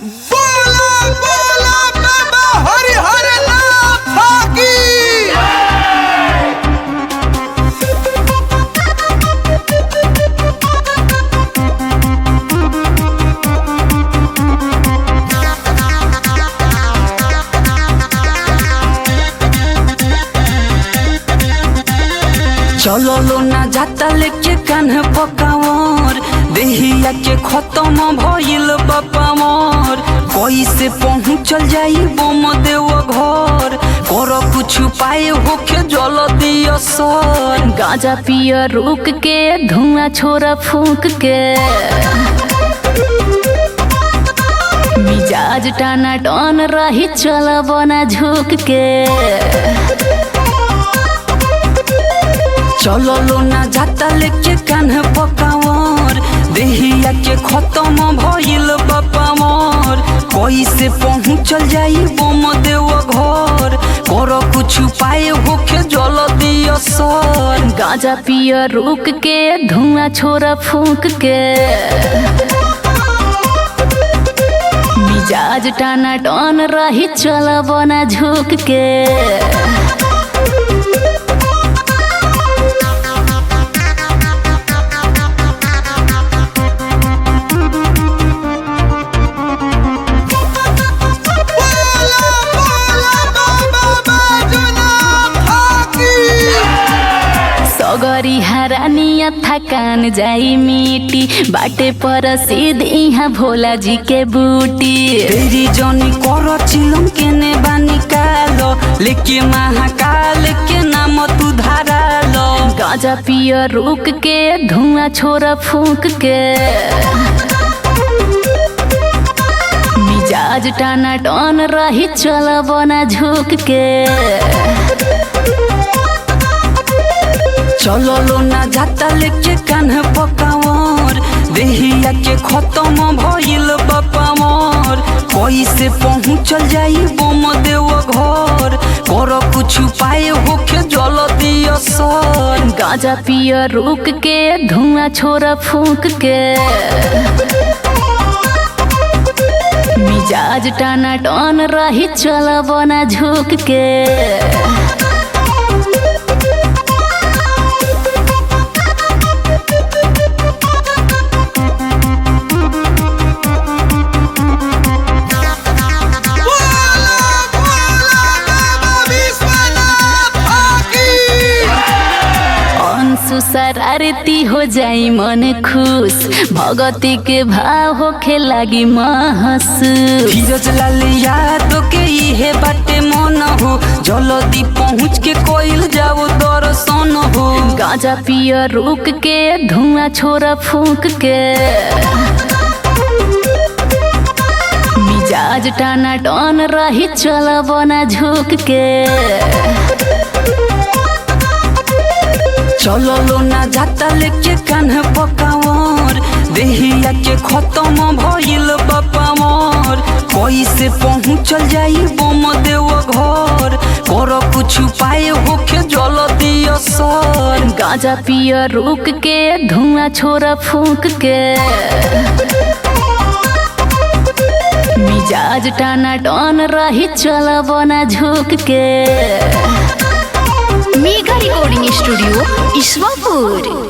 बोला बोला बाबा हरिहर नाथ की। चलो लो ना जाता लेके कान्हे पकावर देहिया के खत्म भइल बापा मोर कैसे पहुँचल जाई बम देव घर कर कुछ पाए होके जल दिया सर गांजा पिया रुक के धुआं छोरा फूंक के मिजाज टाना टन रही चल बना झुक के चलो लो ना जाता लेके कान्हे पकावर देहिया के खत्म भइल बापा मोर कैसे पहुँचल जाई बम देव घर कर कुछ पाए होके जल दिया सर गांजा पिया रुक के धुआं छोरा फूंक के मिजाज टाना टन रही चल बना झुक के सगरी हरानिया थकान जाई मिट्टी बाटे पर सीध यहाँ भोला जी के बूटी तेरी जनी कर चिलम केने बानी कालो लेके महाकाल के नाम तू धारा लो गांजा पिया रुक के धुआं छोरा फूंक के मिजाज टाना टन रही चल बना झुक के चलो लो ना जाता लेके कान्हे पकावर देहिया के खत्म भइल बापा मोर कैसे पहुँचल जाई बम देव घर कर कुछ पाए होके जल दिया सर गांजा पिया रुक के धुआं छोरा फूंक के मिजाज टाना टन रही चल बना झुक के शरारती हो जाई मन खुश भगती के भाव होखे लागी महसूस धीरज लाल याद के इहे बाटे मन हो जल्दी पहुँच के कोइल जाओ दर्शन हो गांजा पिया रुक के धुआं छोरा फूंक के मिजाज टाना टन रही चल बना झुक के चलो लो ना जाता लेके कान्हे पकावर देहिया के खत्म भइल बापा मोर कैसे पहुँचल जाई बम देव घर कर कुछ पाए होके जल दिया सर गांजा पिया रुक के धुआं छोरा फूंक के मिजाज टाना टन रही चल बना झुक के मेगा रिकॉर्डिंग स्टूडियो ईश्वरपुर।